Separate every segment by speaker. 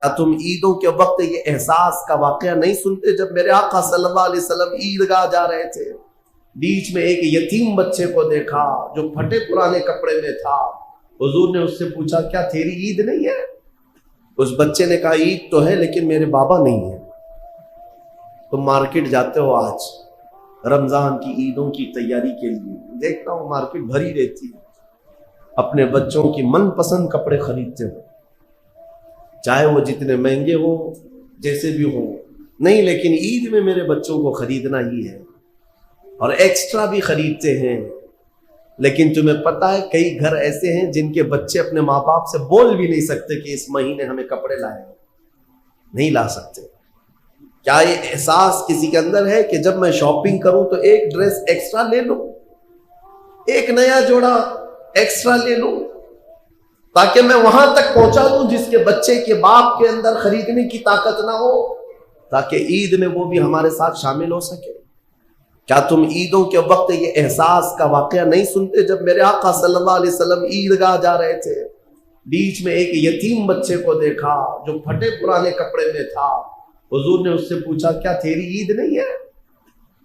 Speaker 1: کیا تم عیدوں کے وقت یہ احساس کا واقعہ نہیں سنتے؟ جب میرے آقا صلی اللہ علیہ وسلم عیدگاہ جا رہے تھے، بیچ میں ایک یتیم بچے کو دیکھا جو پھٹے پرانے کپڑے میں تھا۔ حضور نے اس سے پوچھا کیا تیری عید نہیں ہے؟ اس بچے نے کہا عید تو ہے لیکن میرے بابا نہیں ہے۔ تم مارکیٹ جاتے ہو آج رمضان کی عیدوں کی تیاری کے لیے، دیکھتا ہوں مارکیٹ بھری رہتی ہے، اپنے بچوں کی من پسند کپڑے خریدتے ہو، چاہے وہ جتنے مہنگے ہو جیسے بھی ہو، نہیں لیکن عید میں میرے بچوں کو خریدنا ہی ہے، اور ایکسٹرا بھی خریدتے ہیں۔ لیکن تمہیں پتہ ہے کئی گھر ایسے ہیں جن کے بچے اپنے ماں باپ سے بول بھی نہیں سکتے کہ اس مہینے ہمیں کپڑے لائے، نہیں لا سکتے۔ کیا یہ احساس کسی کے اندر ہے کہ جب میں شاپنگ کروں تو ایک ڈریس ایکسٹرا لے لوں، ایک نیا جوڑا ایکسٹرا لے لوں، تاکہ میں وہاں تک پہنچا دوں جس کے بچے کے باپ کے اندر خریدنے کی طاقت نہ ہو، تاکہ عید میں وہ بھی ہمارے ساتھ شامل ہو سکے۔ کیا تم عیدوں کے وقت یہ احساس کا واقعہ نہیں سنتے؟ جب میرے آقا صلی اللہ علیہ وسلم عیدگاہ جا رہے تھے، بیچ میں ایک یتیم بچے کو دیکھا جو پھٹے پرانے کپڑے میں تھا۔ حضور نے اس سے پوچھا کیا تیری عید نہیں ہے؟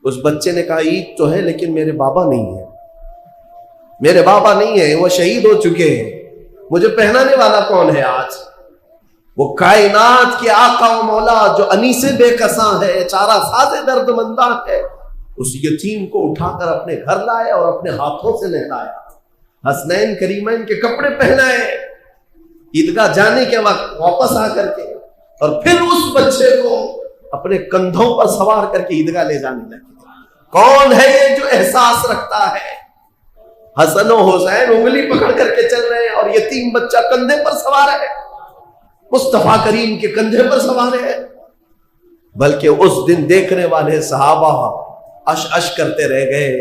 Speaker 1: اس بچے نے کہا عید تو ہے لیکن میرے بابا نہیں ہے، میرے بابا نہیں ہے، وہ شہید ہو چکے ہیں، مجھے پہنانے والا کون ہے آج؟ وہ کائنات کے آقا و مولا جو انیس بے کساں ہے، چارہ ساز درد منداں ہے، اس یتیم کو اٹھا کر اپنے گھر لائے اور اپنے ہاتھوں سے نہلایا، حسنین کریمین کے کپڑے پہنائے، عیدگاہ جانے کے وقت واپس آ کر کے، اور پھر اس بچے کو اپنے کندھوں پر سوار کر کے عیدگاہ لے جانے لگے۔ کون ہے یہ جو احساس رکھتا ہے؟ حسن و حسین انگلی پکڑ کر کے چل رہے ہیں اور یتیم بچہ کندھے پر سوار ہے، مصطفیٰ کریم کے کندھے پر سوار ہے۔ بلکہ اس دن دیکھنے والے صحابہ اش اش کرتے رہ گئے،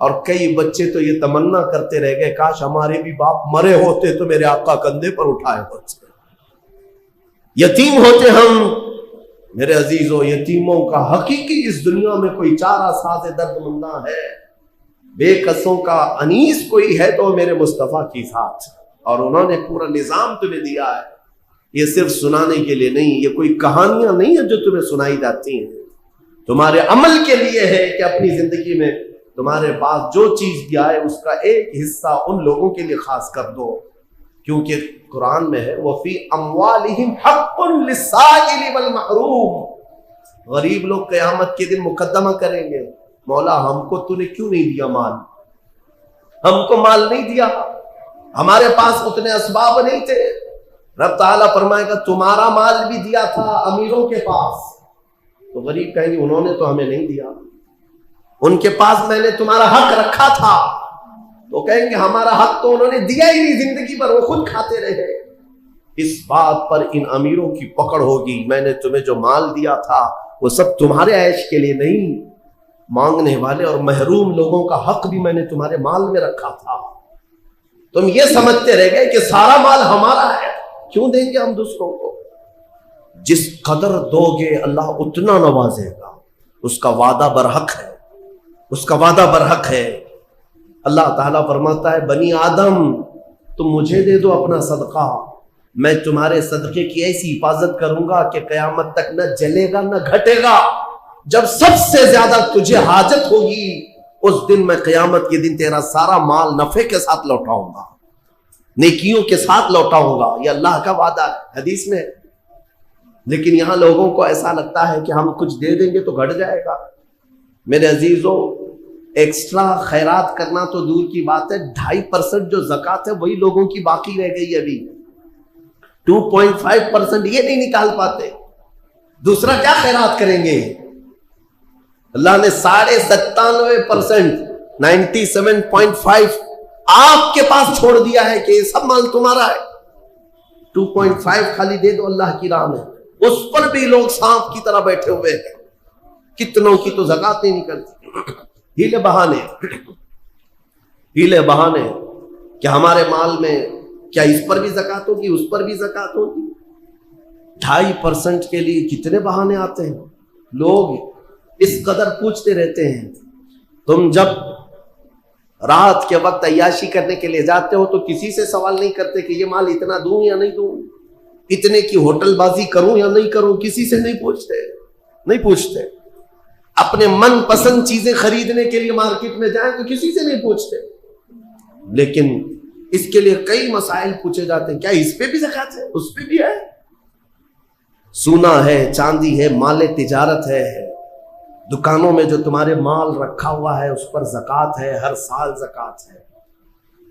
Speaker 1: اور کئی بچے تو یہ تمنا کرتے رہ گئے کاش ہمارے بھی باپ مرے ہوتے تو میرے آقا کندھے پر اٹھائے ہوتے، یتیم ہوتے ہم۔ میرے عزیزوں، یتیموں کا حقیقی اس دنیا میں کوئی چارہ ساز درد منداں ہے، بے قصوں کا انیس کوئی ہے تو میرے مصطفیٰ کی ذات، اور انہوں نے پورا نظام تمہیں دیا ہے۔ یہ صرف سنانے کے لیے نہیں، یہ کوئی کہانیاں نہیں ہیں جو تمہیں سنائی جاتی ہیں، تمہارے عمل کے لیے ہے کہ اپنی زندگی میں تمہارے پاس جو چیز بھی آئے اس کا ایک حصہ ان لوگوں کے لیے خاص کر دو، کیونکہ قرآن میں ہے وَفِي أَمْوَالِهِمْ حَقٌّ لِلسَّائِلِ وَالْمَحْرُومِ۔ غریب لوگ قیامت کے دن مقدمہ کریں گے، مولا ہم کو تو نے کیوں نہیں دیا مال، ہم کو مال نہیں دیا، ہمارے پاس اتنے اسباب نہیں تھے۔ رب تعالیٰ فرمائے گا تمہارا مال بھی دیا تھا امیروں کے پاس، تو غریب کہیں گے انہوں نے تو ہمیں نہیں دیا، ان کے پاس میں نے تمہارا حق رکھا تھا، تو کہیں گے ہمارا حق تو انہوں نے دیا ہی نہیں، زندگی پر وہ خود کھاتے رہے۔ اس بات پر ان امیروں کی پکڑ ہوگی، میں نے تمہیں جو مال دیا تھا وہ سب تمہارے عیش کے لیے نہیں، مانگنے والے اور محروم لوگوں کا حق بھی میں نے تمہارے مال میں رکھا تھا۔ تم یہ سمجھتے رہ گئے کہ سارا مال ہمارا ہے، کیوں دیں گے ہم دوسروں کو؟ جس قدر دو گے اللہ اتنا نوازے گا، اس کا وعدہ برحق ہے، اس کا وعدہ برحق ہے۔ اللہ تعالیٰ فرماتا ہے بنی آدم تم مجھے دے دو اپنا صدقہ، میں تمہارے صدقے کی ایسی حفاظت کروں گا کہ قیامت تک نہ جلے گا نہ گھٹے گا۔ جب سب سے زیادہ تجھے حاجت ہوگی اس دن میں قیامت کے دن تیرا سارا مال نفع کے ساتھ لوٹاؤں گا، نیکیوں کے ساتھ لوٹاؤں گا، یہ اللہ کا وعدہ ہے، حدیث میں۔ لیکن یہاں لوگوں کو ایسا لگتا ہے کہ ہم کچھ دے دیں گے تو گھٹ جائے گا۔ میرے عزیزوں، ایکسٹرا خیرات کرنا تو دور کی بات ہے، 2.5% جو زکوٰۃ ہے وہی لوگوں کی باقی رہ گئی ابھی، 2.5% یہ نہیں نکال پاتے، دوسرا کیا خیرات کریں گے؟ اللہ نے 97.5%، 97.5 آپ کے پاس چھوڑ دیا ہے کہ یہ سب مال تمہارا ہے، 2.5 خالی دے دو اللہ کی راہ میں، اس پر بھی لوگ سانپ کی طرح بیٹھے ہوئے ہیں، کتنوں کی تو زکوٰۃ نہیں نکلتی، ہیلے بہانے کہ ہمارے مال میں کیا اس پر بھی زکوٰۃ ہوگی، اس پر بھی زکوٰۃ ہوگی۔ 2.5% کے لیے کتنے بہانے آتے ہیں، لوگ اس قدر پوچھتے رہتے ہیں۔ تم جب رات کے وقت عیاشی کرنے کے لیے جاتے ہو تو کسی سے سوال نہیں کرتے کہ یہ مال اتنا دوں یا نہیں دوں، اتنے کی ہوٹل بازی کروں یا نہیں کروں کسی سے نہیں پوچھتے. اپنے من پسند چیزیں خریدنے کے لیے مارکیٹ میں جائیں تو کسی سے نہیں پوچھتے. لیکن اس کے لیے کئی مسائل پوچھے جاتے ہیں. کیا اس پہ بھی زکات ہے؟ اس پہ بھی ہے. سونا ہے، چاندی ہے، مال تجارت ہے، دکانوں میں جو تمہارے مال رکھا ہوا ہے اس پر زکات ہے، ہر سال زکات ہے.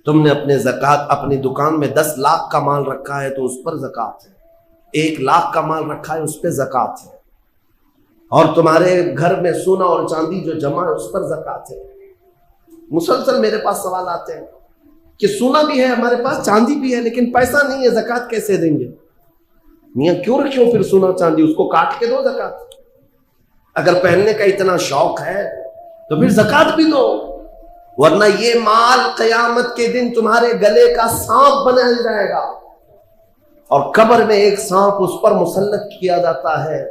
Speaker 1: تم نے اپنی دکان میں 10 لاکھ کا مال رکھا ہے تو اس پر زکات ہے. 1 لاکھ کا مال رکھا ہے اس پہ زکات ہے. اور تمہارے گھر میں سونا اور چاندی جو جمع ہے اس پر زکات ہے. مسلسل میرے پاس سوال آتے ہیں کہ سونا بھی ہے ہمارے پاس، چاندی بھی ہے، لیکن پیسہ نہیں ہے، زکات کیسے دیں گے؟ میاں کیوں رکھو پھر سونا چاندی؟ اس کو کاٹ کے دو زکات. اگر پہننے کا اتنا شوق ہے تو پھر زکات بھی دو، ورنہ یہ مال قیامت کے دن تمہارے گلے کا سانپ بنا جائے گا. اور قبر میں ایک سانپ اس پر مسلط کیا جاتا ہے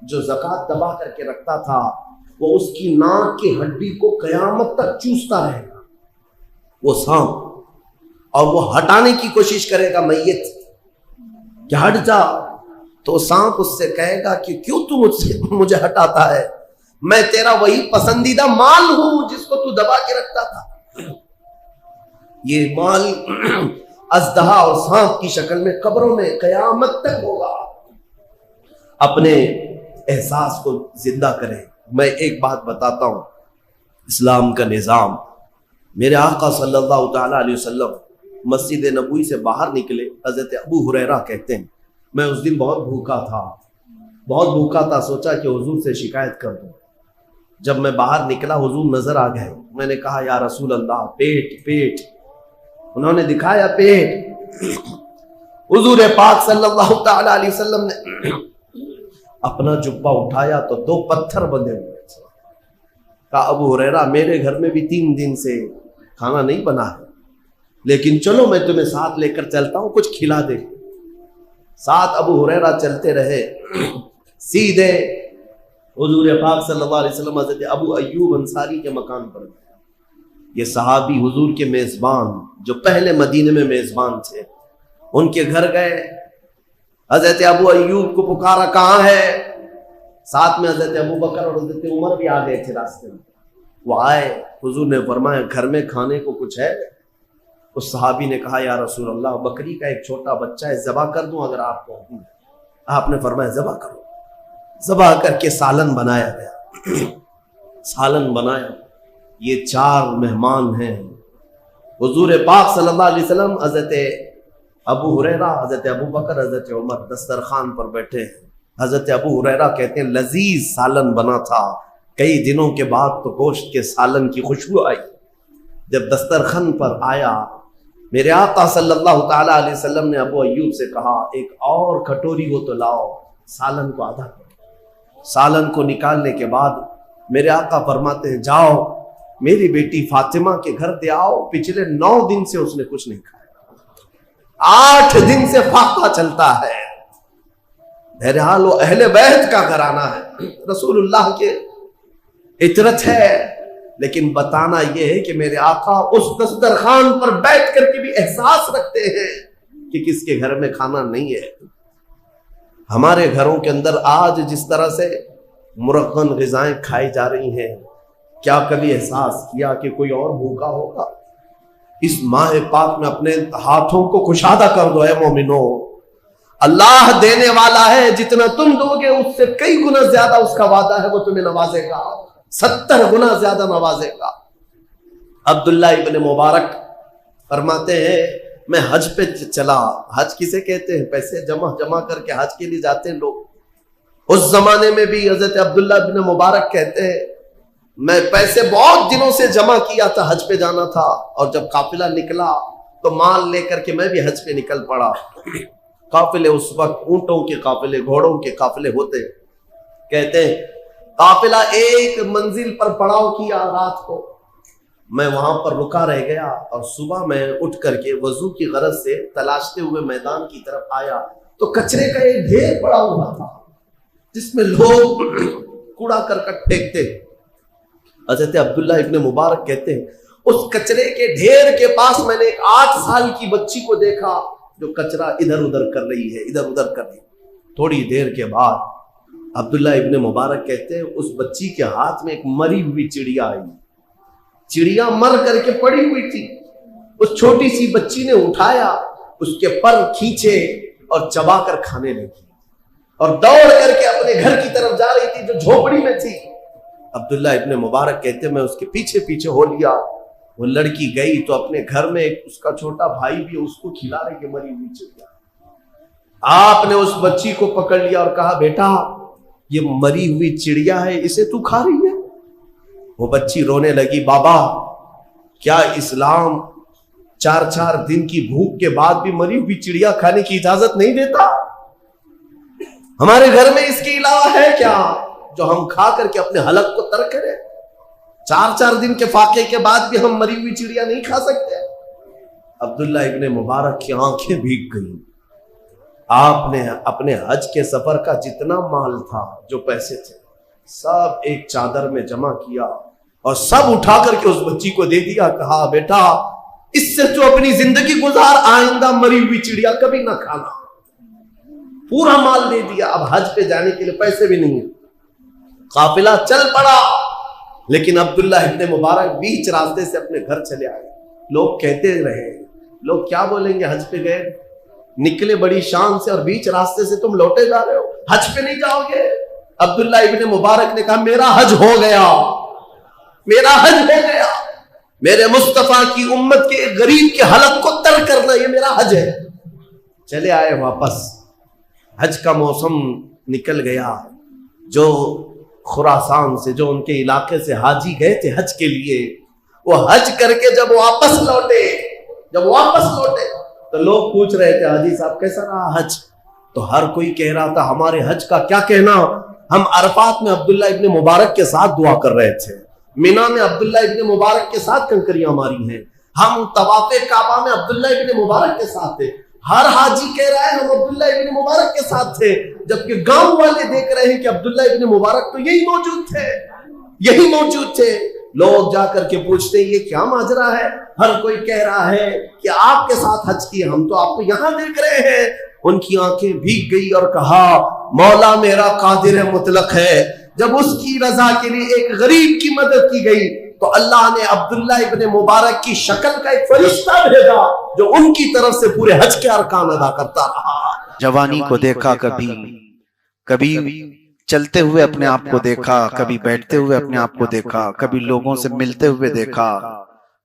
Speaker 1: جو زکات دبا کر کے رکھتا تھا، وہ اس کی ناک کی ہڈی کو قیامت تک چوستا رہے گا وہ سانپ، اور وہ ہٹانے کی کوشش کرے گا میت کہ ہٹ جا. تو سانپ اس سے کہے گا کہ کیوں تو مجھے ہٹاتا ہے؟ میں تیرا وہی پسندیدہ مال ہوں جس کو تو دبا کے رکھتا تھا. یہ مال اژدہا اور سانپ کی شکل میں قبروں میں قیامت تک ہوگا. اپنے احساس کو زندہ کریں. میں ایک بات بتاتا ہوں، اسلام کا نظام. میرے آقا صلی اللہ تعالی علیہ وسلم مسجد نبوی سے باہر نکلے. حضرت ابو ہریرہ کہتے ہیں میں اس دن بہت بھوکا تھا، سوچا کہ حضور سے شکایت کر دوں. جب میں باہر نکلا حضور نظر آ گئے. میں نے کہا یا رسول اللہ پیٹ. انہوں نے دکھایا پیٹ. حضور پاک صلی اللہ تعالی علیہ وسلم نے اپنا جبہ اٹھایا تو 2 پتھر بندھے ہوئے تھے. کہا ابو ہریرہ میرے گھر میں بھی 3 دن سے کھانا نہیں بنا ہے، لیکن چلو میں تمہیں ساتھ لے کر چلتا ہوں، کچھ کھلا دے. ساتھ ابو ہریرہ چلتے رہے. سیدھے حضور پاک صلی اللہ علیہ وسلم حضرت ابو ایوب انصاری کے مکان پر گئے. یہ صحابی حضور کے میزبان جو پہلے مدینے میں میزبان تھے، ان کے گھر گئے. حضرت ابو ایوب کو پکارا کہاں ہے؟ ساتھ میں حضرت ابو بکر اور حضرت عمر بھی آ گئے تھے راستے میں. وہ آئے. حضور نے فرمایا گھر میں کھانے کو کچھ ہے؟ اس صحابی نے کہا یا رسول اللہ بکری کا ایک چھوٹا بچہ ہے، ذبح کر دوں اگر آپ کو حکم ہے؟ آپ نے فرمایا ذبح کرو. ذبح کر کے سالن بنایا گیا. سالن بنایا. یہ 4 مہمان ہیں. حضور پاک صلی اللہ علیہ وسلم، حضرت ابو ہریرہ، حضرت ابو بکر، حضرت عمر دسترخوان پر بیٹھے ہیں. حضرت ابو ہریرہ کہتے ہیں لذیذ سالن بنا تھا. کئی دنوں کے بعد تو گوشت کے سالن کی خوشبو آئی. جب دسترخوان پر آیا میرے آقا صلی اللہ تعالی علیہ وسلم نے ابو ایوب سے کہا ایک اور کٹوری ہو تو لاؤ. سالن کو آدھا کرو. سالن کو نکالنے کے بعد میرے آقا فرماتے ہیں جاؤ میری بیٹی فاطمہ کے گھر دے آؤ، پچھلے 9 دن سے اس نے کچھ نہیں کھایا، 8 دن سے فاقہ چلتا ہے. بہرحال وہ اہل بیت کا گھرانہ ہے، رسول اللہ کے عطرت ہے. لیکن بتانا یہ ہے کہ میرے آقا اس دسترخوان پر بیٹھ کر کے بھی احساس رکھتے ہیں کہ کس کے گھر میں کھانا نہیں ہے. ہمارے گھروں کے اندر آج جس طرح سے مرغن غذائیں کھائی جا رہی ہیں، کیا کبھی احساس کیا کہ کوئی اور بھوکا ہوگا؟ اس ماہ پاک میں اپنے ہاتھوں کو کشادہ کر دو. اے مومنو، اللہ دینے والا ہے، جتنا تم دو گے اس سے کئی گنا زیادہ اس کا وعدہ ہے، وہ تمہیں نوازے گا، 70 گنا زیادہ نوازے گا. عبداللہ ابن مبارک فرماتے ہیں میں حج پہ چلا. حج کسے کہتے ہیں؟ پیسے جمع کر کے حج کے لیے جاتے ہیں لوگ. اس زمانے میں بھی حضرت عبداللہ ابن مبارک کہتے ہیں میں پیسے بہت دنوں سے جمع کیا تھا، حج پہ جانا تھا، اور جب قافلہ نکلا تو مال لے کر کے میں بھی حج پہ نکل پڑا. قافلے اس وقت اونٹوں کے قافلے، گھوڑوں کے قافلے ہوتے. کہتے ہیں قافلہ ایک منزل پر پڑاؤ کیا رات کو، میں وہاں پر رکا رہ گیا، اور صبح میں اٹھ کر کے وضو کی غرض سے تلاشتے ہوئے میدان کی طرف آیا تو کچرے کا ایک ڈھیر پڑا ہوا تھا جس میں لوگ کوڑا کرکٹ پھینکتے. حضرت عبداللہ ابن مبارک کہتے ہیں اس کچرے کے ڈھیر کے پاس میں نے ایک 8 سال کی بچی کو دیکھا جو کچرا ادھر ادھر کر رہی ہے، ادھر ادھر کر رہی ہے۔ تھوڑی دیر کے بعد عبداللہ ابن مبارک کہتے ہیں اس بچی کے ہاتھ میں ایک مری ہوئی چڑیا آئی، چڑیا مر کر کے پڑی ہوئی تھی، اس چھوٹی سی بچی نے اٹھایا، اس کے پر کھینچے اور چبا کر کھانے لگی، اور دوڑ کر کے اپنے گھر کی طرف جا رہی تھی جو جھوپڑی میں تھی۔ عبداللہ ابن مبارک کہتے ہیں میں اس کے پیچھے پیچھے ہو لیا، وہ لڑکی گئی تو اپنے گھر میں اس کا چھوٹا بھائی بھی اس کو کھلا رہی کہ مری ہوئی چڑیا۔ آپ نے اس بچی کو پکڑ لیا اور کہا بیٹا یہ مری ہوئی چڑیا ہے، اسے تو کھا رہی ہے؟ وہ بچی رونے لگی، بابا کیا اسلام 4 دن کی بھوک کے بعد بھی مری ہوئی چڑیا کھانے کی اجازت نہیں دیتا؟ ہمارے گھر میں اس کے علاوہ ہے کیا جو ہم کھا کر کے اپنے حلق کو ترک کریں؟ 4 دن کے فاقے کے بعد بھی ہم مری ہوئی چڑیا نہیں کھا سکتے؟ عبداللہ ابن مبارک کی آنکھیں بھیگ گئیں۔ آپ نے اپنے حج کے سفر کا جتنا مال تھا، جو پیسے تھے، سب ایک چادر میں جمع کیا اور سب اٹھا کر کے اس بچی کو دے دیا، کہا بیٹا اس سے تو اپنی زندگی گزار، آئندہ مری ہوئی چڑیا کبھی نہ کھانا۔ پورا مال دے دیا۔ اب حج پہ جانے کے لیے پیسے بھی نہیں ہیں، قافلہ چل پڑا، لیکن عبداللہ ابن مبارک بیچ راستے سے اپنے گھر چلے آئے۔ لوگ کہتے رہے، لوگ کیا بولیں گے، حج پہ گئے، نکلے بڑی شان سے اور بیچ راستے سے تم لوٹے جا رہے ہو، حج پہ نہیں جاؤ گے؟ عبداللہ ابن مبارک نے کہا میرا حج ہو گیا، میرا حج ہو گیا، میرے مصطفیٰ کی امت کے ایک غریب کے حلق کو تر کرنا یہ میرا حج ہے۔ چلے آئے واپس۔ حج کا موسم نکل گیا۔ جو خراسان سے، جو ان کے علاقے سے حاجی گئے تھے حج کے لیے، وہ حج کر کے جب واپس لوٹے تو لوگ پوچھ رہے تھے حاجی صاحب کیسا رہا حج؟ تو ہر کوئی کہہ رہا تھا ہمارے حج کا کیا کہنا، ہم عرفات میں عبداللہ ابن مبارک کے ساتھ دعا کر رہے تھے، مینا میں عبداللہ ابن مبارک کے ساتھ کنکریاں ماری ہیں، ہم طواف کعبہ میں عبداللہ ابن مبارک کے ساتھ تھے۔ ہر حاجی کہہ رہا ہے ہم عبداللہ ابن مبارک کے ساتھ تھے، جبکہ گاؤں والے دیکھ رہے ہیں کہ عبداللہ ابن مبارک تو یہی موجود تھے۔ لوگ جا کر کے پوچھتے ہیں یہ کیا ماجرا ہے؟ ہر کوئی کہہ رہا ہے کہ آپ کے ساتھ حج کیے، ہم تو آپ کو یہاں دیکھ رہے ہیں۔ ان کی آنکھیں بھیگ گئی اور کہا مولا میرا قادر مطلق ہے، جب اس کی رضا کے لیے ایک غریب کی مدد کی گئی تو اللہ نے عبداللہ ابن مبارک کی شکل کا ایک فرشتہ بھیجا جو ان کی طرف سے پورے حج کے ارکان ادا کرتا رہا۔
Speaker 2: جوانی کو دیکھا، کبھی چلتے ہوئے اپنے آپ کو دیکھا، کبھی بیٹھتے ہوئے اپنے آپ کو دیکھا، کبھی لوگوں سے ملتے ہوئے دیکھا،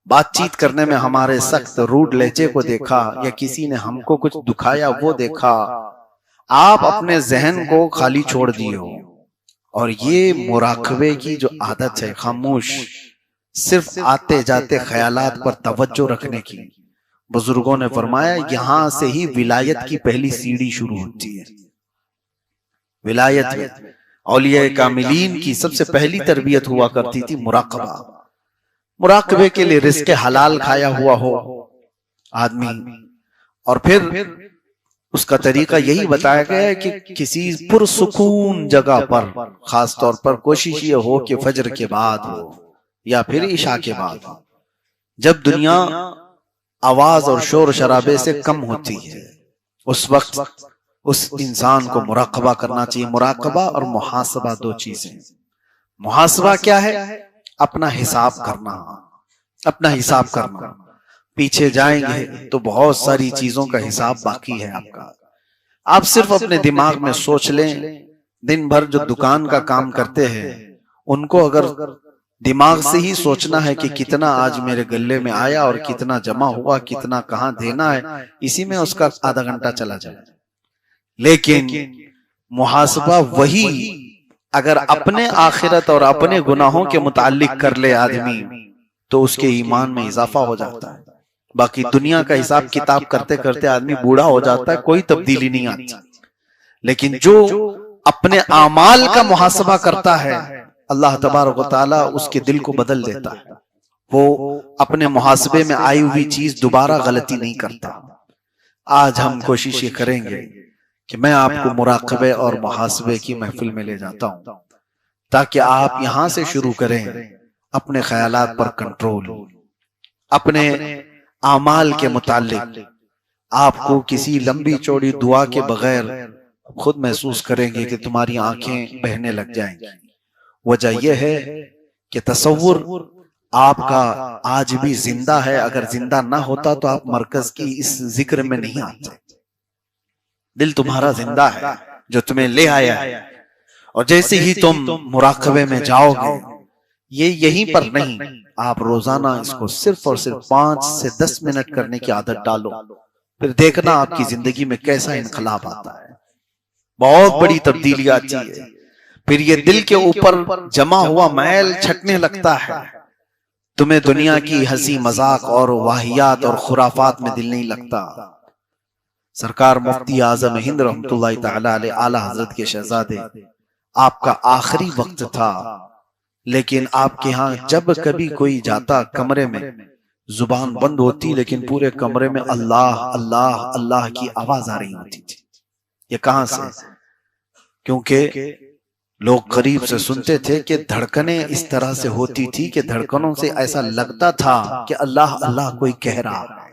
Speaker 2: بات چیت کرنے میں ہمارے سخت روڈ لہجے کو دیکھا، یا کسی نے ہم کو کچھ دکھایا وہ دیکھا۔ آپ اپنے ذہن کو خالی چھوڑ دیے ہو، اور یہ مراقبے کی جو عادت ہے، خاموش صرف آتے جاتے خیالات پر توجہ رکھنے کی، بزرگوں نے فرمایا یہاں سے ہی ولایت کی پہلی سیڑھی شروع ہوتی ہے۔ ولایت میں اولیاء کاملین کی سب سے پہلی تربیت ہوا کرتی تھی مراقبہ۔ مراقبے کے لیے رزق حلال کھایا ہوا ہو آدمی، اور پھر اس کا طریقہ یہی بتایا گیا ہے کہ کسی پرسکون جگہ پر، خاص طور پر کوشش یہ ہو کہ فجر کے بعد ہو یا پھر عشاء کے بعد ہو، جب دنیا آواز اور شور شرابے سے کم ہوتی ہے، اس وقت اس انسان کو مراقبہ کرنا چاہیے۔ مراقبہ اور محاسبہ دو چیزیں۔ محاسبہ کیا ہے؟ اپنا حساب کرنا، پیچھے جائیں گے تو بہت ساری چیزوں کا حساب باقی ہے آپ کا۔ آپ صرف اپنے دماغ میں سوچ لیں، دن بھر جو دکان کا کام کرتے ہیں ان کو اگر دماغ سے ہی سوچنا ہے کہ کتنا آج میرے گلے میں آیا اور کتنا جمع ہوا، کتنا کہاں دینا ہے، اسی میں اس کا آدھا گھنٹہ چلا جائے۔ لیکن محاسبہ وہی اگر اپنے آخرت اور اپنے گناہوں کے متعلق کر لے آدمی تو اس کے ایمان میں اضافہ ہو جاتا ہے۔ باقی دنیا کا حساب کتاب کرتے کرتے آدمی بوڑھا ہو جاتا ہے، کوئی تبدیلی نہیں آتی۔ لیکن جو اپنے اعمال کا محاسبہ کرتا ہے، اللہ تبارک و تعالیٰ اس کے دل کو بدل دیتا ہے، وہ اپنے محاسبے میں آئی ہوئی چیز دوبارہ غلطی نہیں کرتا۔ آج ہم کوشش یہ کریں گے کہ میں آپ کو مراقبے اور محاسبے کی محفل میں لے جاتا ہوں، تاکہ آپ یہاں سے شروع کریں اپنے خیالات پر کنٹرول، اپنے اعمال کے متعلق آپ کو کسی لمبی چوڑی دعا کے بغیر خود محسوس کریں گے کہ تمہاری آنکھیں بہنے لگ جائیں گی۔ وجہ یہ ہے کہ تصور آپ کا آج بھی زندہ ہے، اگر زندہ نہ ہوتا تو آپ مرکز کی اس ذکر میں نہیں آتے۔ دل تمہارا زندہ ہے جو تمہیں لے آیا ہے، اور جیسے ہی تم مراقبے میں جاؤ گے، یہ یہیں پر نہیں، آپ روزانہ اس کو صرف اور صرف 5 سے 10 منٹ کرنے کی عادت ڈالو، پھر دیکھنا آپ کی زندگی میں کیسا انقلاب آتا ہے، بہت بڑی تبدیلی آتی ہے۔ پھر یہ دل کے اوپر جمع ہوا میل چھٹنے لگتا ہے، تمہیں دنیا کی ہنسی مذاق اور واہیات اور خرافات میں دل نہیں لگتا۔ سرکار مفتی اعظم ہند رحمۃ اللہ تعالی علیہ اعلی حضرت کے شہزادے، آپ کا آخری وقت تھا، لیکن آپ کے ہاں جب کبھی کوئی جاتا کمرے میں، زبان بند ہوتی لیکن پورے کمرے میں اللہ اللہ اللہ کی آواز آ رہی ہوتی تھی۔ یہ کہاں سے؟ کیونکہ لوگ قریب سے سنتے تھے کہ دھڑکنیں اس طرح سے ہوتی تھی کہ دھڑکنوں سے ایسا لگتا تھا کہ اللہ اللہ کوئی کہہ رہا ہے۔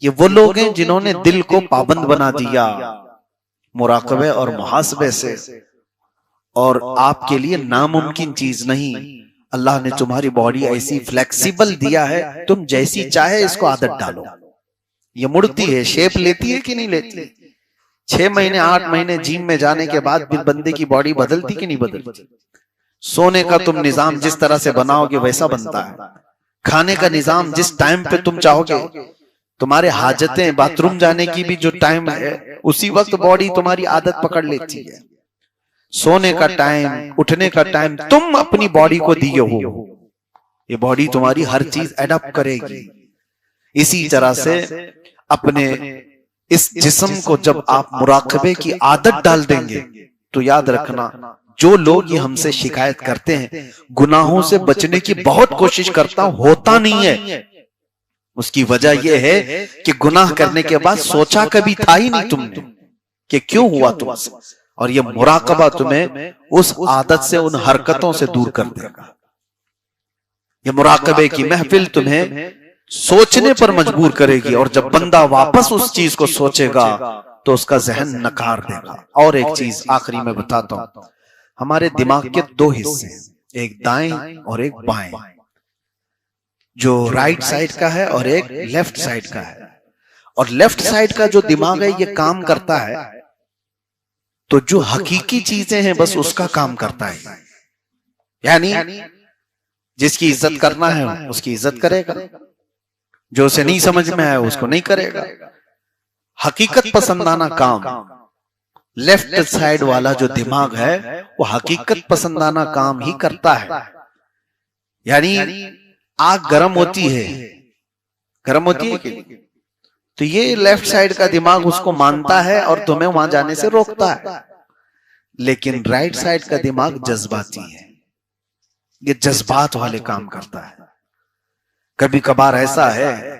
Speaker 2: یہ وہ لوگ ہیں جنہوں نے دل کو پابند بنا دیا مراقبے اور محاسبے سے، اور آپ کے لیے ناممکن چیز نہیں، اللہ نے تمہاری باڈی ایسی فلیکسیبل دیا ہے، تم جیسی چاہے اس کو عادت ڈالو۔ یہ مڑتی ہے، شیپ لیتی ہے کہ نہیں لیتی؟ 6 مہینے 8 مہینے جیم میں جانے کے بعد پھر بندے کی باڈی بدلتی کہ نہیں بدلتی؟ سونے کا تم نظام جس طرح سے بناؤ گے ویسا بنتا ہے، کھانے کا نظام جس ٹائم پہ تم چاہو گے، تمہارے حاجتیں باتھ روم جانے کی بھی جو ٹائم ہے اسی وقت باڈی تمہاری عادت پکڑ لیتی ہے۔ سونے کا ٹائم، اٹھنے کا ٹائم تم اپنی باڈی کو دیے ہو، یہ باڈی تمہاری ہر چیز ایڈاپٹ کرے گی۔ اسی طرح سے اپنے اس جسم کو جب آپ مراقبے کی عادت ڈال دیں گے تو یاد رکھنا، جو لوگ یہ ہم سے شکایت کرتے ہیں گناہوں سے بچنے کی بہت کوشش کرتا ہوں، ہوتا نہیں ہے، اس کی وجہ یہ ہے کہ گناہ کرنے کے بعد سوچا کبھی تھا ہی نہیں تم نے کہ کیوں ہوا تم سے، اور یہ مراقبہ تمہیں اس عادت سے، ان حرکتوں سے دور کر دے گا۔ یہ مراقبے کی محفل تمہیں سوچنے پر مجبور کرے گی، اور جب بندہ واپس اس چیز کو سوچے گا تو اس کا ذہن نکار دے گا۔ اور ایک چیز آخری میں بتاتا ہوں، ہمارے دماغ کے 2 حصے ہیں، ایک دائیں اور ایک بائیں، جو رائٹ سائڈ کا ہے اور ایک لیفٹ سائڈ کا ہے۔ اور لیفٹ سائڈ کا جو دماغ ہے یہ کام کرتا ہے تو جو حقیقی چیزیں ہیں بس اس کا کام کرتا ہے، یعنی جس کی عزت کرنا ہے اس کی عزت کرے گا، جو اسے نہیں سمجھ میں آئے اس کو نہیں کرے گا۔ حقیقت پسندانہ کام لیفٹ سائڈ والا جو دماغ ہے وہ حقیقت پسندانہ کام ہی کرتا ہے، یعنی آگ گرم ہوتی ہے، گرم ہوتی ہے کہ تو یہ لیفٹ سائڈ کا دماغ اس کو مانتا ہے اور تمہیں وہاں جانے سے روکتا ہے، لیکن رائٹ سائڈ کا دماغ جذباتی ہے، یہ جذبات والے کام کرتا ہے۔ کبھی کبھار ایسا ہے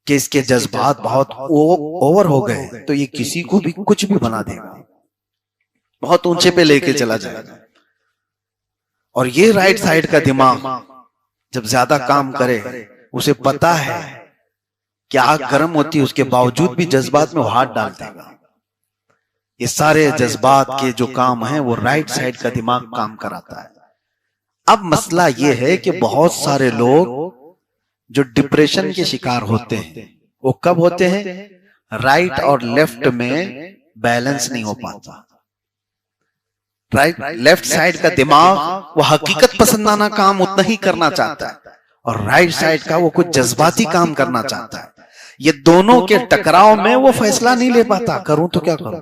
Speaker 2: کہ اس کے جذبات بہت اوور ہو گئے تو یہ کسی کو بھی کچھ بھی بنا دے گا، بہت اونچے پہ لے کے چلا جائے گا۔ اور یہ رائٹ سائڈ کا دماغ جب زیادہ کام کرے، اسے پتا ہے کہ آگ گرم ہوتی ہے، اس کے باوجود بھی جذبات میں وہ ہاتھ ڈال دے گا۔ یہ سارے جذبات کے جو کام ہیں وہ رائٹ سائڈ کا دماغ کام کراتا ہے۔ اب مسئلہ یہ ہے کہ بہت سارے لوگ جو ڈپریشن کے شکار ہوتے ہیں وہ کب ہوتے ہیں؟ رائٹ اور لیفٹ میں بیلنس نہیں ہو پاتا۔ رائٹ لیفٹ سائڈ کا دماغ وہ حقیقت پسندانہ کام اتنا ہی کرنا چاہتا ہے، اور رائٹ سائڈ کا وہ کچھ جذباتی کام کرنا چاہتا ہے۔ یہ دونوں کے ٹکراؤ میں وہ فیصلہ نہیں لے پاتا، کروں تو کیا کروں،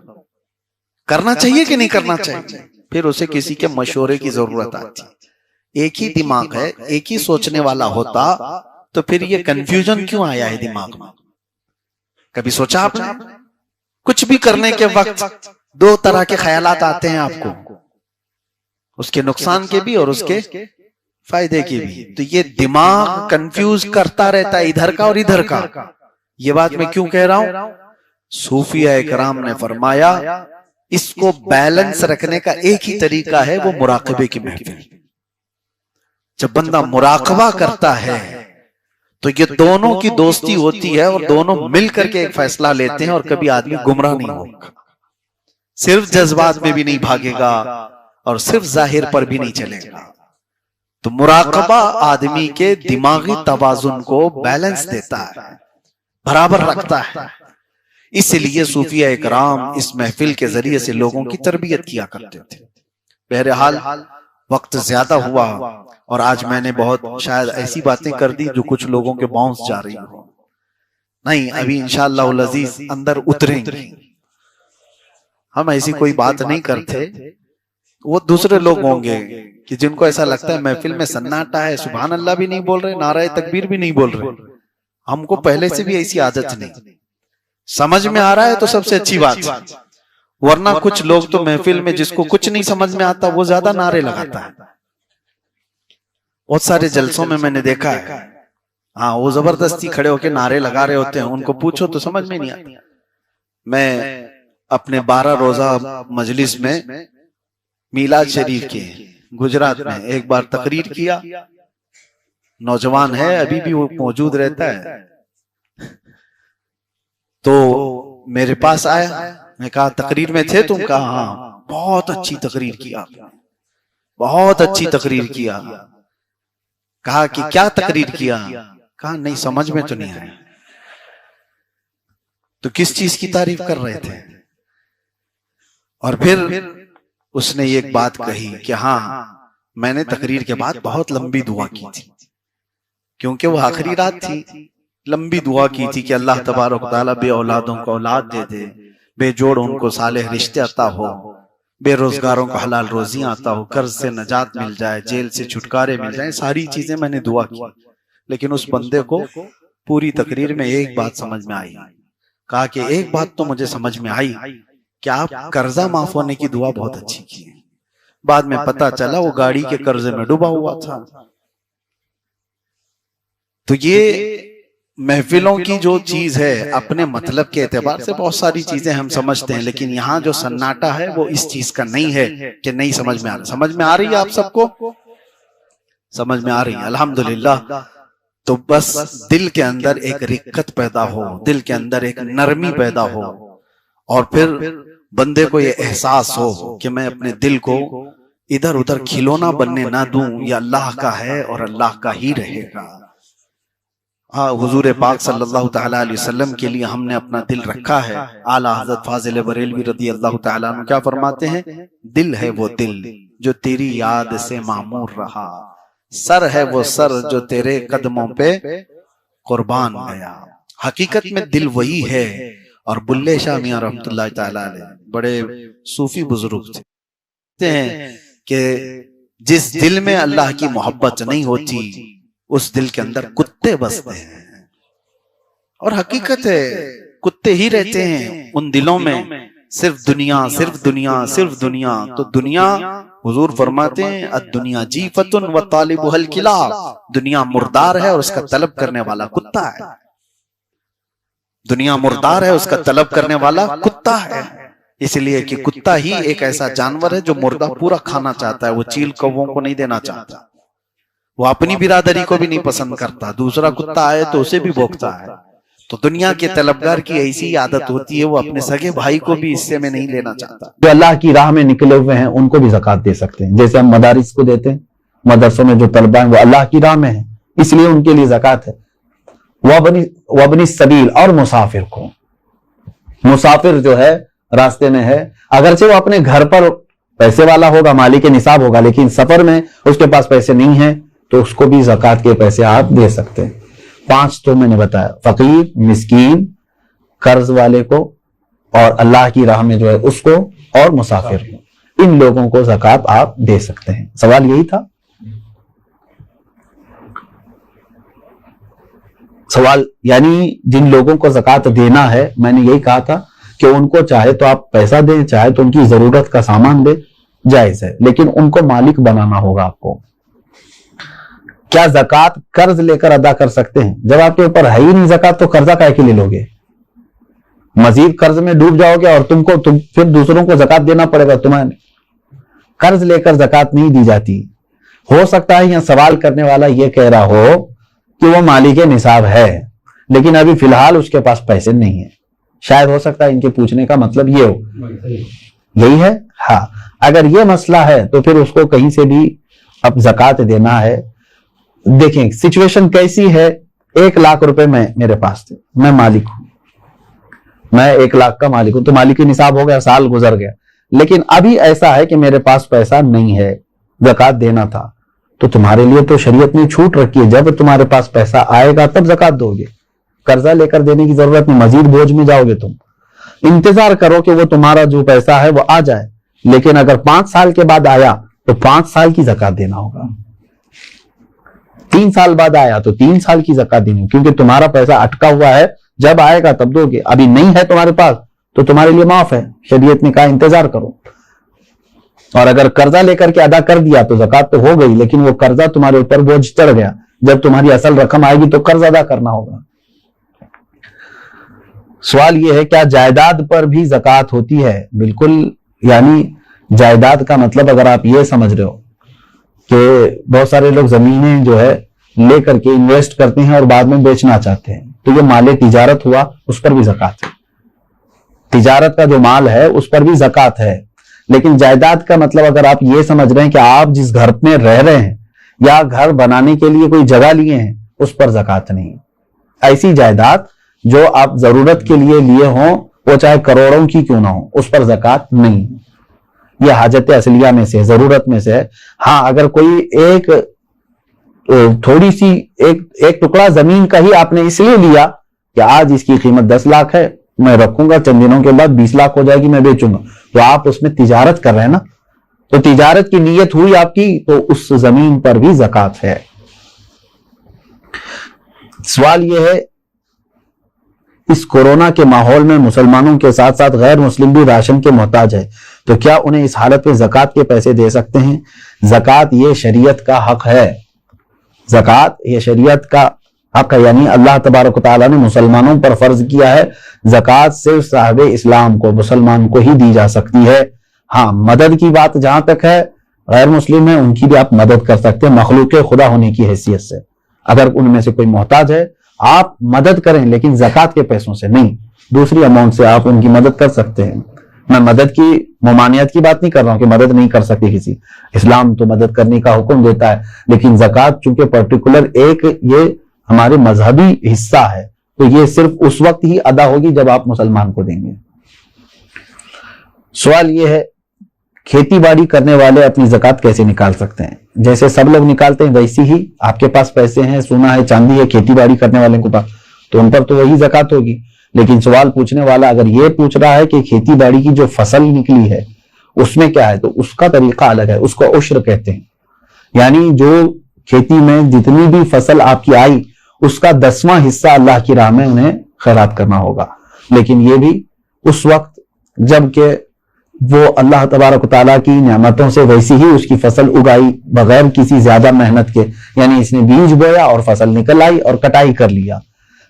Speaker 2: کرنا چاہیے کہ نہیں کرنا چاہیے، پھر اسے کسی کے مشورے کی ضرورت آتی۔ ایک ہی دماغ ہے، ایک ہی سوچنے والا ہوتا تو پھر یہ کنفیوژن کیوں آیا ہے دماغ میں؟ کبھی سوچا آپ نے؟ کچھ بھی کرنے کے وقت 2 طرح کے خیالات آتے ہیں آپ کو، اس کے نقصان کے بھی اور اس کے فائدے کی بھی۔ تو یہ دماغ کنفیوز کرتا رہتا ہے ادھر کا اور ادھر کا۔ یہ بات میں کیوں کہہ رہا ہوں؟ صوفیاء کرام نے فرمایا اس کو بیلنس رکھنے کا ایک ہی طریقہ ہے، وہ مراقبے کی محفل۔ جب بندہ مراقبہ کرتا ہے تو یہ دونوں کی دوستی ہوتی ہے اور دونوں مل کر کے ایک فیصلہ لیتے ہیں، اور کبھی آدمی گمراہ نہیں ہوگا، صرف جذبات میں بھی نہیں بھاگے گا اور صرف ظاہر پر بھی نہیں چلے گا۔ تو مراقبہ آدمی کے دماغی توازن کو بیلنس دیتا ہے، برابر رکھتا ہے۔ اس لیے صوفیہ اکرام اس محفل کے ذریعے سے لوگوں کی تربیت کیا کرتے تھے۔ بہرحال وقت زیادہ ہوا اور آج میں نے بہت شاید ایسی باتیں کر دی جو کچھ لوگوں کے باؤنس جا رہی ہوں، نہیں ابھی انشاءاللہ العزیز اندر اتریں گے۔ ہم ایسی کوئی بات نہیں کرتے، وہ دوسرے لوگ ہوں گے کہ جن کو ایسا لگتا ہے محفل میں سناٹا ہے، سبحان اللہ بھی نہیں بول رہے، نعرہ تکبیر بھی نہیں بول رہے۔ ہم کو پہلے سے بھی ایسی عادت نہیں، سمجھ میں آ رہا ہے تو سب سے اچھی بات، ورنہ کچھ لوگ تو محفل میں جس کو کچھ نہیں سمجھ میں آتا وہ زیادہ نعرے لگاتا ہے۔ بہت سارے جلسوں میں نے دیکھا ہے، ہاں وہ زبردستی کھڑے ہو کے نعرے لگا رہے ہوتے ہیں، ان کو پوچھو تو سمجھ میں نہیں آتا۔ میں اپنے 12 روزہ مجلس میں میلاد شریف کے گجرات میں ایک بار تقریر کیا، نوجوان ہے ابھی بھی وہ موجود رہتا ہے، تو میرے پاس آیا، میں کہا تقریر میں تھے تم؟ کہا ہاں، بہت اچھی تقریر کیا، بہت اچھی تقریر کیا۔ کہا کہ کیا تقریر کیا؟ کہا نہیں سمجھ میں تو نہیں آیا۔ تو کس چیز کی تعریف کر رہے تھے؟ اور پھر اس نے ایک بات کہی کہ ہاں میں نے تقریر کے بعد بہت لمبی دعا کی تھی، کیونکہ وہ آخری رات تھی، لمبی دعا کی تھی کہ اللہ تبارک و تعالیٰ بے اولادوں کو اولاد دے دے، بے جوڑ ان کو صالح رشتے عطا ہو، بے روزگاروں کو حلال روزیاں عطا ہو، قرض سے نجات مل جائے، جیل سے چھٹکارے مل جائیں، ساری چیزیں میں نے دعا کی۔ لیکن اس بندے کو پوری تقریر میں ایک بات سمجھ میں آئی، کہا کہ ایک بات تو مجھے سمجھ میں آئی کہ آپ قرضہ معاف ہونے کی دعا بہت اچھی کی ہے۔ بعد میں پتا چلا وہ گاڑی کے قرضے میں ڈوبا ہوا تھا۔ تو یہ محفلوں کی جو چیز ہے اپنے مطلب کے اعتبار سے بہت ساری چیزیں ہم سمجھتے ہیں، لیکن یہاں جو سناٹا ہے وہ اس چیز کا نہیں ہے کہ نہیں سمجھ میں آ رہا۔ سمجھ میں آ رہی ہے آپ سب کو؟ سمجھ میں آ رہی ہے الحمدللہ۔ تو بس دل کے اندر ایک رقت پیدا ہو، دل کے اندر ایک نرمی پیدا ہو، اور پھر بندے کو یہ احساس ہو کہ میں اپنے دل کو ادھر ادھر کھلونا بننے نہ دوں، یہ اللہ کا ہے اور اللہ کا ہی رہے گا۔ ہاں حضور پاک صلی اللہ تعالیٰ علیہ وسلم کے لیے ہم نے اپنا دل رکھا ہے۔ اعلیٰ حضرت فاضل بریلوی رضی اللہ تعالیٰ عنہ کیا فرماتے ہیں؟ دل ہے وہ دل جو تیری یاد سے معمور رہا، سر ہے وہ سر جو تیرے قدموں پہ قربان گیا۔ حقیقت میں دل وہی ہے۔ اور بلے شاہ میاں رحمت اللہ تعالیٰ علیہ بڑے صوفی بزرگ تھے، کہتے ہیں کہ جس دل میں اللہ کی محبت نہیں ہوتی اس دل کے اندر کتے بستے ہیں، اور حقیقت ہے کتے ہی رہتے ہیں ان دلوں میں، صرف دنیا صرف دنیا صرف دنیا۔ تو دنیا حضور فرماتے ہیں الدنیا جیفت و طالبها الکلاب، دنیا مردار ہے اور اس کا طلب کرنے والا کتا ہے۔ دنیا مردار ہے اس کا طلب کرنے والا کتا ہے، اس لیے کہ کتا ہی ایک ایسا جانور ہے جو مردہ پورا کھانا چاہتا ہے، وہ چیل کووں کو نہیں دینا چاہتا، وہ اپنی برادری کو بھی نہیں پسند کرتا، دوسرا کتا آئے تو اسے بھی بھونکتا ہے۔ تو دنیا کے طلبگار کی ایسی عادت ہوتی ہے، وہ اپنے سگے بھائی کو بھی حصے میں نہیں لینا چاہتا۔
Speaker 3: جو اللہ کی راہ میں نکلے ہوئے ہیں ان کو بھی زکوٰۃ دے سکتے ہیں، جیسے ہم مدارس کو دیتے ہیں، مدرسوں میں جو طلبہ ہیں وہ اللہ کی راہ میں ہیں، اس لیے ان کے لیے زکوٰۃ ہے۔ وابن السبیل، اور مسافر کو، مسافر جو ہے راستے میں ہے، اگرچہ وہ اپنے گھر پر پیسے والا ہوگا، مالک نصاب ہوگا، لیکن سفر میں اس کے پاس پیسے نہیں ہیں تو اس کو بھی زکوٰۃ کے پیسے آپ دے سکتے ہیں۔ 5 تو میں نے بتایا، فقیر، مسکین، قرض والے کو، اور اللہ کی راہ میں جو ہے اس کو، اور مسافر کو، ان لوگوں کو زکوٰۃ آپ دے سکتے ہیں۔ سوال یہی تھا؟ سوال یعنی جن لوگوں کو زکوٰۃ دینا ہے، میں نے یہی کہا تھا کہ ان کو چاہے تو آپ پیسہ دیں، چاہے تو ان کی ضرورت کا سامان دیں، جائز ہے، لیکن ان کو مالک بنانا ہوگا آپ کو۔ کیا زکوٰۃ قرض لے کر ادا کر سکتے ہیں؟ جب آپ کے اوپر ہے ہی نہیں زکوٰۃ تو قرضہ کائے کے لیے لوگے؟ مزید قرض میں ڈوب جاؤ گے اور تم پھر دوسروں کو زکوٰۃ دینا پڑے گا تمہیں۔ قرض لے کر زکوٰۃ نہیں دی جاتی۔ ہو سکتا ہے یہاں سوال کرنے والا یہ کہہ رہا ہو کہ وہ مالک نصاب ہے لیکن ابھی فی الحال اس کے پاس پیسے نہیں ہیں. شاید ہو سکتا ہے ان کے پوچھنے کا مطلب یہ ہو. یہی ہے. ہاں اگر یہ مسئلہ ہے تو پھر اس کو کہیں سے بھی اب زکوٰۃ دینا ہے. دیکھیں سچویشن کیسی ہے. 1 لاکھ روپے میرے پاس تھے, میں مالک ہوں, میں 1 لاکھ کا مالک ہوں, تو مالک نصاب ہو گیا, سال گزر گیا, لیکن ابھی ایسا ہے کہ میرے پاس پیسہ نہیں ہے, زکوٰۃ دینا تھا. تو تمہارے لیے تو شریعت نے چھوٹ رکھی ہے, جب تمہارے پاس پیسہ آئے گا تب زکوٰۃ دو گے. قرضہ لے کر دینے کی ضرورت نہیں, مزید بوجھ میں جاؤ گے. تم انتظار کرو کہ وہ تمہارا جو پیسہ ہے وہ آ جائے, لیکن اگر 5 سال کے بعد آیا تو 5 سال کی زکوٰۃ دینا ہوگا. 3 سال بعد آیا تو 3 سال کی زکوٰۃ دینی, کیونکہ تمہارا پیسہ اٹکا ہوا ہے, جب آئے گا تب دو گے. ابھی نہیں ہے تمہارے پاس تو تمہارے لیے معاف ہے, شریعت نے کہا انتظار کرو. اور اگر قرضہ لے کر کے ادا کر دیا تو زکوٰۃ تو ہو گئی, لیکن وہ قرضہ تمہارے اوپر بوجھ چڑھ گیا. جب تمہاری اصل رقم آئے گی تو قرض ادا کرنا ہوگا. سوال یہ ہے کیا جائیداد پر بھی زکوٰۃ ہوتی ہے؟ بالکل, یعنی جائیداد کا مطلب اگر آپ یہ سمجھ رہے ہو کہ بہت سارے لوگ زمینیں جو ہے لے کر کے انویسٹ کرتے ہیں اور بعد میں بیچنا چاہتے ہیں, تو یہ مال تجارت ہوا, اس پر بھی زکوٰۃ ہے. تجارت کا جو مال ہے اس پر بھی زکوٰۃ ہے. لیکن جائیداد کا مطلب اگر آپ یہ سمجھ رہے ہیں کہ آپ جس گھر میں رہ رہے ہیں یا گھر بنانے کے لیے کوئی جگہ لیے ہیں, اس پر زکوٰۃ نہیں. ایسی جائیداد جو آپ ضرورت کے لیے لیے ہوں, وہ چاہے کروڑوں کی کیوں نہ ہو, اس پر زکوٰۃ نہیں. یہ حاجت اصلیہ میں سے, ضرورت میں سے ہے. ہاں اگر کوئی ایک تھوڑی سی ایک ٹکڑا زمین کا ہی آپ نے اس لیے لیا کہ آج اس کی قیمت 10 لاکھ ہے, میں رکھوں گا, چند دنوں کے بعد 20 لاکھ ہو جائے گی, میں بیچوں گا, تو آپ اس میں تجارت کر رہے ہیں نا, تو تجارت کی نیت ہوئی آپ کی, تو اس زمین پر بھی زکوٰۃ ہے. سوال یہ ہے اس کورونا کے ماحول میں مسلمانوں کے ساتھ ساتھ غیر مسلم بھی راشن کے محتاج ہے, تو کیا انہیں اس حالت میں زکوٰۃ کے پیسے دے سکتے ہیں؟ زکوٰۃ یہ شریعت کا حق ہے. زکوٰۃ یہ شریعت کا حق ہے, یعنی اللہ تبارک و تعالیٰ نے مسلمانوں پر فرض کیا ہے. زکوٰۃ صرف صاحب اسلام کو, مسلمان کو ہی دی جا سکتی ہے. ہاں مدد کی بات جہاں تک ہے, غیر مسلم ہیں ان کی بھی آپ مدد کر سکتے ہیں مخلوق خدا ہونے کی حیثیت سے. اگر ان میں سے کوئی محتاج ہے آپ مدد کریں, لیکن زکوٰۃ کے پیسوں سے نہیں, دوسری اماؤنٹ سے آپ ان کی مدد کر سکتے ہیں. میں مدد کی ممانعت کی بات نہیں کر رہا ہوں کہ مدد نہیں کر سکتے کسی, اسلام تو مدد کرنے کا حکم دیتا ہے, لیکن زکوٰۃ چونکہ پرٹیکولر ایک یہ ہمارے مذہبی حصہ ہے, تو یہ صرف اس وقت ہی ادا ہوگی جب آپ مسلمان کو دیں گے. سوال یہ ہے کھیتی باڑی کرنے والے اپنی زکوٰۃ کیسے نکال سکتے ہیں؟ جیسے سب لوگ نکالتے ہیں ویسی ہی آپ کے پاس پیسے ہیں, سونا ہے, چاندی ہے, کھیتی باڑی کرنے والے کے پاس, تو ان پر تو وہی زکوٰۃ ہوگی. لیکن سوال پوچھنے والا اگر یہ پوچھ رہا ہے کہ کھیتی باڑی کی جو فصل نکلی ہے اس میں کیا ہے, تو اس کا طریقہ الگ ہے, اس کو عشر کہتے ہیں. یعنی جو کھیتی میں جتنی بھی فصل آپ کی آئی اس کا 10واں حصہ اللہ کی راہ میں انہیں خیرات کرنا ہوگا. لیکن یہ بھی اس وقت جب کہ وہ اللہ تبارک و تعالیٰ کی نعمتوں سے ویسی ہی اس کی فصل اگائی بغیر کسی زیادہ محنت کے, یعنی اس نے بیج بویا اور فصل نکل آئی اور کٹائی کر لیا.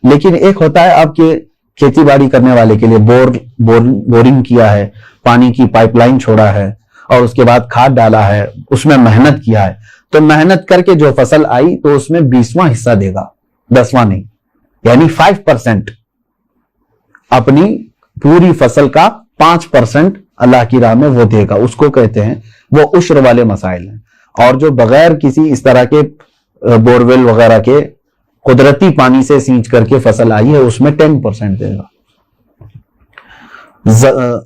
Speaker 3: لیکن ایک ہوتا ہے آپ کے کھیتی باڑی کرنے والے کے لیے بورنگ کیا ہے, پانی کی پائپ لائن چھوڑا ہے اور اس کے بعد کھاد ڈالا ہے, اس میں محنت کیا ہے, تو محنت کر کے جو فصل آئی تو اس میں 20واں حصہ دے گا, 10واں نہیں, یعنی 5%. اپنی پوری فصل کا 5% اللہ کی راہ میں وہ دے گا, اس کو کہتے ہیں, وہ عشر والے مسائل ہیں. اور جو بغیر کسی اس طرح کے بورویل وغیرہ کے قدرتی پانی سے سینچ کر کے فصل آئی ہے اس میں 10% دے گا.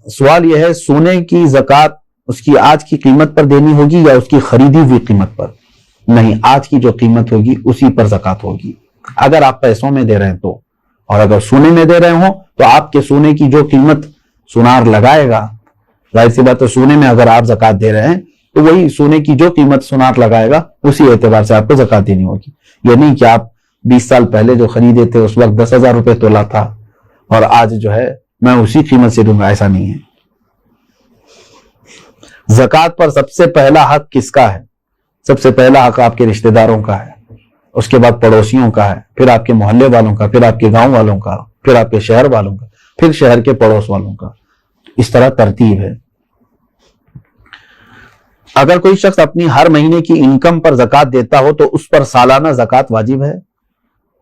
Speaker 3: سوال یہ ہے سونے کی زکوٰۃ اس کی آج کی قیمت پر دینی ہوگی یا اس کی خریدی ہوئی قیمت پر؟ نہیں, آج کی جو قیمت ہوگی اسی پر زکوٰۃ ہوگی, اگر آپ پیسوں میں دے رہے ہیں تو. اور اگر سونے میں دے رہے ہوں تو آپ کے سونے کی جو قیمت سونار لگائے گا, ظاہر سی بات ہے سونے میں اگر آپ زکوٰۃ دے رہے ہیں تو وہی سونے کی جو قیمت سونار لگائے گا اسی اعتبار سے آپ کو زکوٰۃ دینی ہوگی. یہ نہیں کہ آپ 20 سال پہلے جو خریدے تھے اس وقت 10,000 روپے تولا تھا اور آج جو ہے میں اسی قیمت سے دوں گا, ایسا نہیں ہے. زکوٰۃ پر سب سے پہلا حق کس کا ہے؟ سب سے پہلا حق آپ کے رشتہ داروں کا ہے, اس کے بعد پڑوسیوں کا ہے, پھر آپ کے محلے والوں کا, پھر آپ کے گاؤں والوں کا, پھر آپ کے شہر والوں کا, پھر شہر کے پڑوس والوں کا. اس طرح ترتیب ہے. اگر کوئی شخص اپنی ہر مہینے کی انکم پر زکوٰۃ دیتا ہو تو اس پر سالانہ زکوٰۃ واجب ہے؟